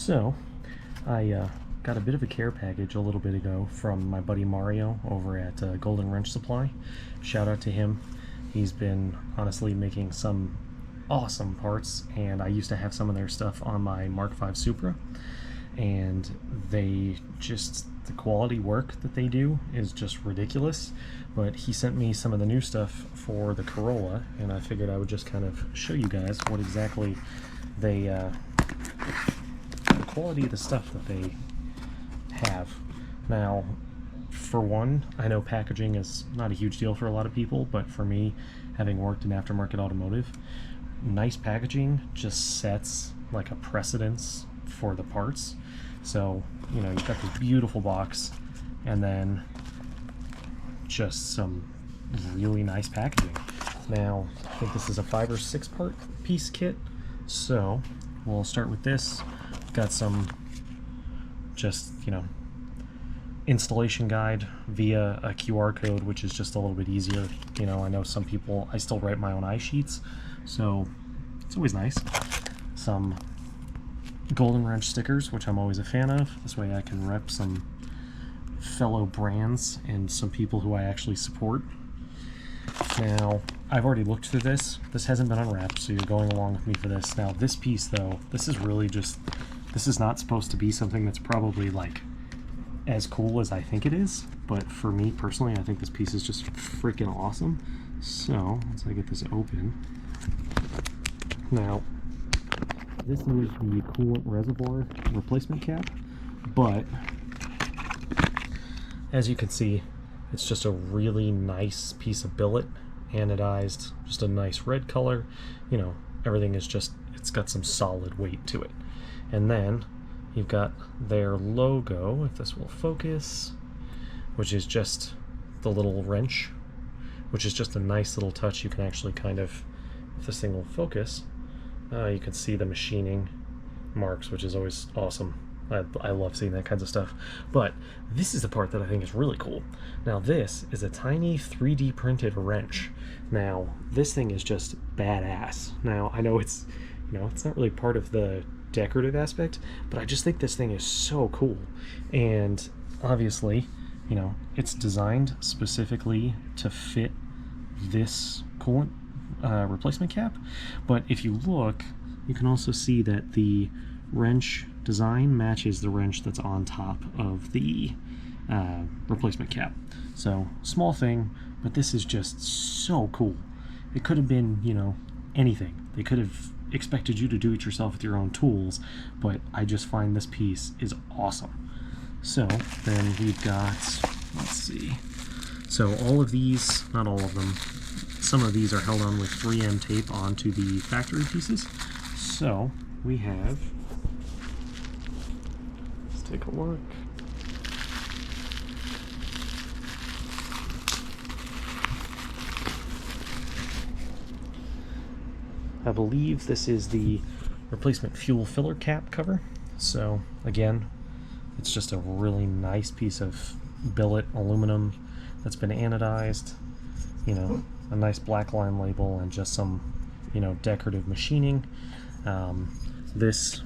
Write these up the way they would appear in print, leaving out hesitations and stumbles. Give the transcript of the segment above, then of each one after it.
So, I got a bit of a care package a little bit ago from my buddy Mario over at GoldenWrench Supply. Shout out to him. He's been honestly making some awesome parts, and I used to have some of their stuff on my Mark V Supra, and the quality work that they do is just ridiculous. But he sent me some of the new stuff for the Corolla, and I figured I would just kind of show you guys what exactly the quality of the stuff that they have. Now, for one, I know packaging is not a huge deal for a lot of people, but for me, having worked in aftermarket automotive, nice packaging just sets like a precedence for the parts. So, you know, you've got this beautiful box and then just some really nice packaging. Now, I think this is a 5 or 6 part piece kit, so we'll start with this. Got some just, you know, installation guide via a QR code, which is just a little bit easier. You know, I know some people, I still write my own iSheets, so it's always nice. Some GoldenWrench stickers, which I'm always a fan of. This way I can rep some fellow brands and some people who I actually support. Now, I've already looked through this. This hasn't been unwrapped, so you're going along with me for this. Now, this piece, though, this is really just, this is not supposed to be something that's probably, like, as cool as I think it is, but for me, personally, I think this piece is just freaking awesome. So, once I get this open, now, this is the coolant reservoir replacement cap, but as you can see, it's just a really nice piece of billet, anodized, just a nice red color. You know, everything is just, it's got some solid weight to it. And then you've got their logo, if this will focus, which is just the little wrench, which is just a nice little touch. You can actually kind of, if this thing will focus, you can see the machining marks, which is always awesome. I love seeing that kinds of stuff. But this is the part that I think is really cool. Now, this is a tiny 3D printed wrench. Now, this thing is just badass. Now, I know it's, you know, it's not really part of the decorative aspect, but I just think this thing is so cool. And obviously, you know, it's designed specifically to fit this coolant replacement cap. But if you look, you can also see that the wrench design matches the wrench that's on top of the replacement cap. So, small thing, but this is just so cool. It could have been, you know, anything. They could have expected you to do it yourself with your own tools, but I just find this piece is awesome. So, then we've got, let's see, so all of these, not all of them, some of these are held on with 3M tape onto the factory pieces. So, we have, let's take a look. I believe this is the replacement fuel filler cap cover. So again, it's just a really nice piece of billet aluminum that's been anodized, you know, a nice black line label and just some, you know, decorative machining. This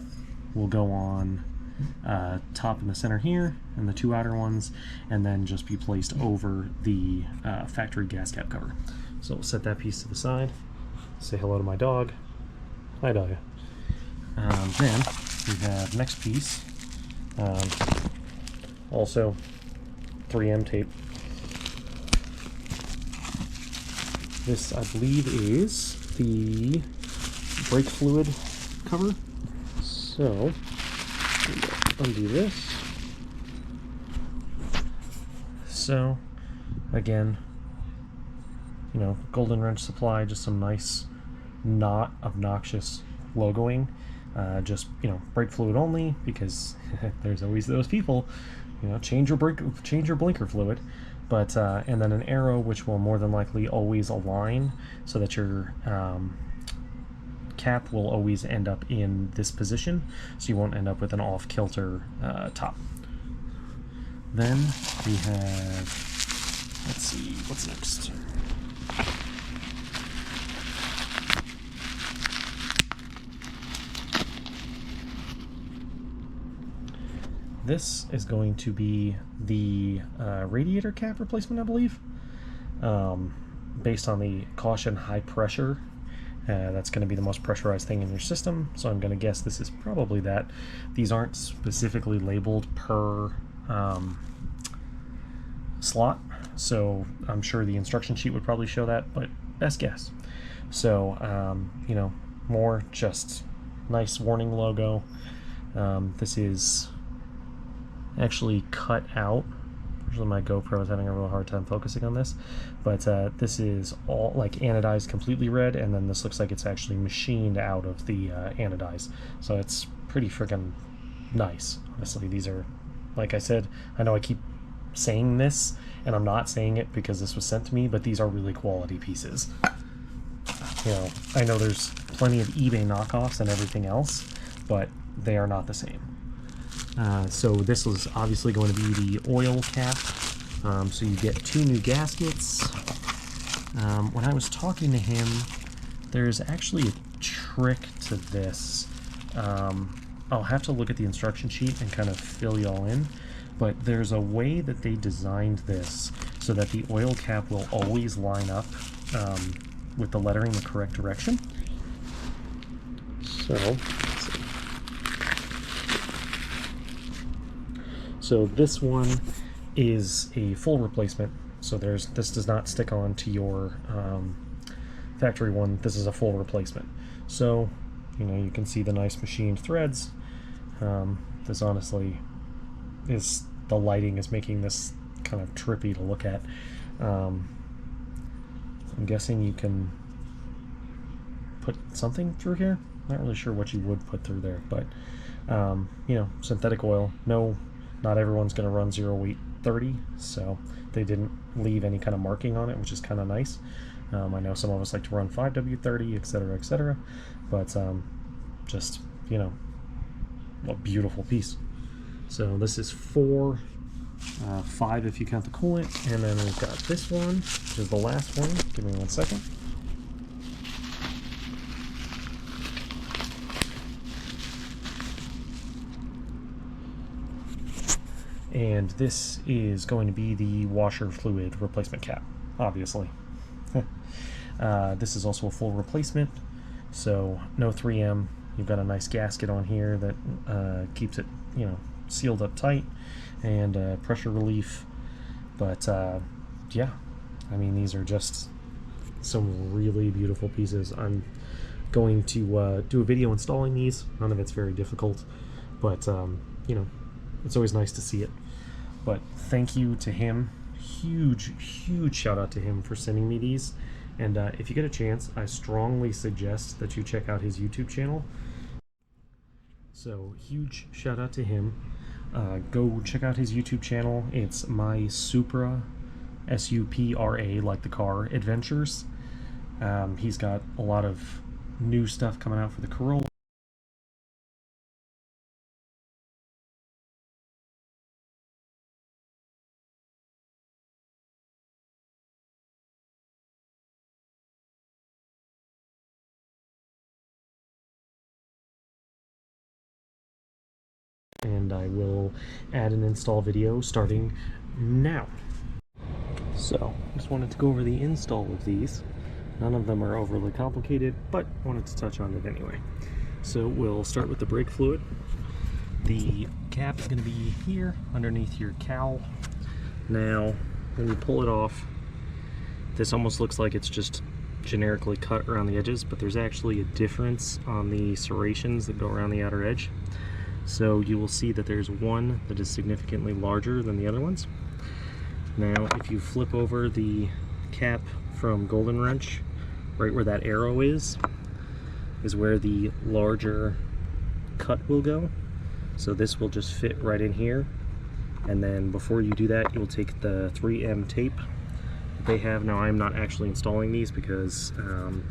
will go on top in the center here and the 2 outer ones, and then just be placed over the factory gas cap cover. So we'll set that piece to the side. Say hello to my dog. Hi, dog. Then we have next piece. Also 3M tape. This, I believe, is the brake fluid cover. So undo this. So again, you know, GoldenWrench Supply, just some nice, not obnoxious logoing. Just, you know, brake fluid only, because there's always those people, you know, change your blinker fluid. But and then an arrow, which will more than likely always align so that your cap will always end up in this position, so you won't end up with an off-kilter top. Then we have, let's see, what's next? this is going to be the radiator cap replacement, I believe. Based on the caution high pressure, that's going to be the most pressurized thing in your system, so I'm going to guess this is probably that. These aren't specifically labeled per slot, so I'm sure the instruction sheet would probably show that, but best guess. So you know, more just nice warning logo. This is actually cut out. Usually my GoPro is having a real hard time focusing on this, but this is all like anodized completely red, and then this looks like it's actually machined out of the anodize. So it's pretty freaking nice. Honestly, these are, like I said, I know I keep saying this, and I'm not saying it because this was sent to me, but these are really quality pieces. You know, I know there's plenty of eBay knockoffs and everything else, but they are not the same. So this is obviously going to be the oil cap. So you get 2 new gaskets. When I was talking to him, there's actually a trick to this. I'll have to look at the instruction sheet and kind of fill y'all in, but there's a way that they designed this so that the oil cap will always line up with the lettering the correct direction. So, let's see. So this one is a full replacement. So this does not stick on to your factory one. This is a full replacement. So, you know, you can see the nice machined threads. This honestly is, the lighting is making this kind of trippy to look at. I'm guessing you can put something through here. Not really sure what you would put through there, but you know, synthetic oil. No, not everyone's going to run 0 weight 30, so they didn't leave any kind of marking on it, which is kind of nice. I know some of us like to run 5W30, etc., but just, you know, a beautiful piece. So this is 4, 5 if you count the coolant, and then we've got this one, which is the last one. Give me 1 second. And this is going to be the washer fluid replacement cap, obviously. This is also a full replacement, so no 3M. You've got a nice gasket on here that keeps it, you know, sealed up tight, and pressure relief. But yeah, I mean, these are just some really beautiful pieces. I'm going to do a video installing these. None of it's very difficult, but you know, it's always nice to see it. But thank you to him. Huge shout out to him for sending me these. And if you get a chance, I strongly suggest that you check out his YouTube channel. So huge shout out to him. Go check out his YouTube channel. It's My Supra, S-U-P-R-A, like the car, adventures. He's got a lot of new stuff coming out for the Corolla. And I will add an install video starting now. So, just wanted to go over the install of these. None of them are overly complicated, but wanted to touch on it anyway. So we'll start with the brake fluid. The cap is going to be here underneath your cowl. Now, when you pull it off, this almost looks like it's just generically cut around the edges, but there's actually a difference on the serrations that go around the outer edge. So you will see that there's one that is significantly larger than the other ones. Now, if you flip over the cap from GoldenWrench, right where that arrow is where the larger cut will go. So this will just fit right in here. And then before you do that, you'll take the 3M tape that they have. Now, I'm not actually installing these because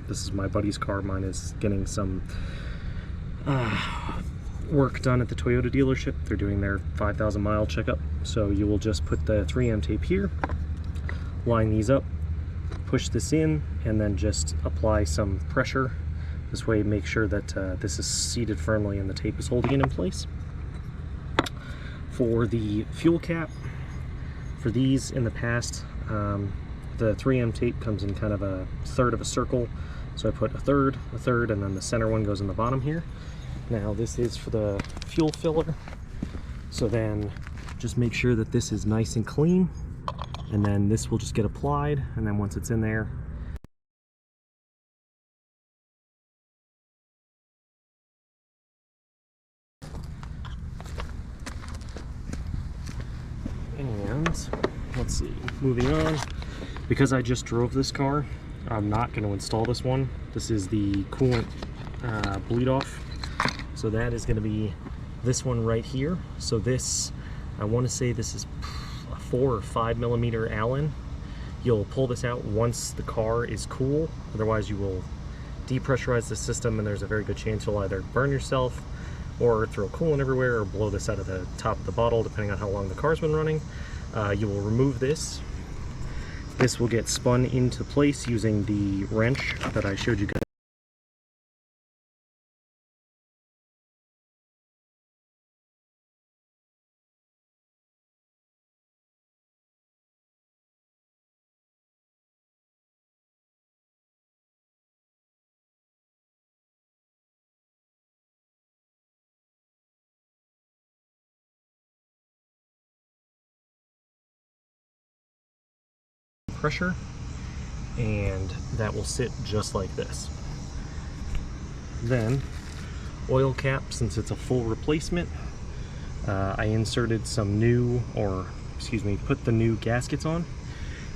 this is my buddy's car. Mine is getting some work done at the Toyota dealership. They're doing their 5,000 mile checkup. So you will just put the 3M tape here, line these up, push this in, and then just apply some pressure. This way, make sure that this is seated firmly and the tape is holding it in place. For the fuel cap, for these in the past, the 3M tape comes in kind of a third of a circle. So I put a third, and then the center one goes in the bottom here. Now this is for the fuel filler. So then just make sure that this is nice and clean, and then this will just get applied, and then once it's in there, and let's see, moving on, because I just drove this car, I'm not going to install this one. This is the coolant bleed off, so that is going to be this one right here. So this, I want to say this is a 4 or 5 millimeter Allen. You'll pull this out once the car is cool, otherwise you will depressurize the system, and there's a very good chance you'll either burn yourself or throw coolant everywhere or blow this out of the top of the bottle, depending on how long the car's been running. You will remove this. This will get spun into place using the wrench that I showed you guys. Pressure, and that will sit just like this. Then oil cap, since it's a full replacement, I inserted some new, or excuse me, put the new gaskets on,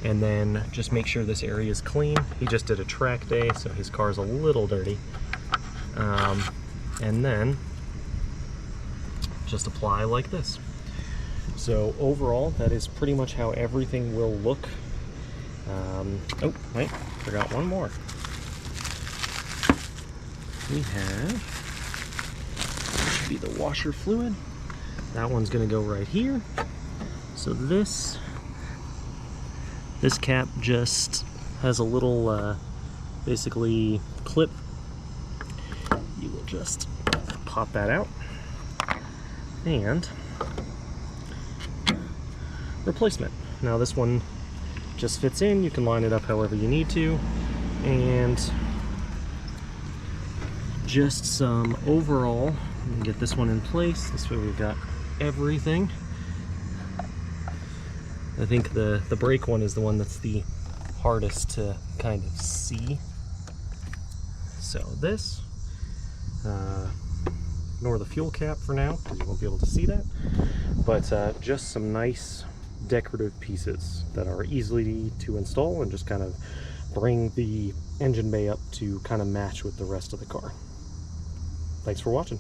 and then just make sure this area is clean. He just did a track day, so his car's a little dirty, and then just apply like this. So overall, that is pretty much how everything will look. Oh, wait, forgot one more. We have, should be the washer fluid. That one's gonna go right here. So this cap just has a little, basically clip. You will just pop that out and replacement. Now this one just fits in. You can line it up however you need to, and just some overall, get this one in place. This way we've got everything. I think the brake one is the one that's the hardest to kind of see. So this, ignore the fuel cap for now because you won't be able to see that, but just some nice decorative pieces that are easily to install and just kind of bring the engine bay up to kind of match with the rest of the car. Thanks for watching.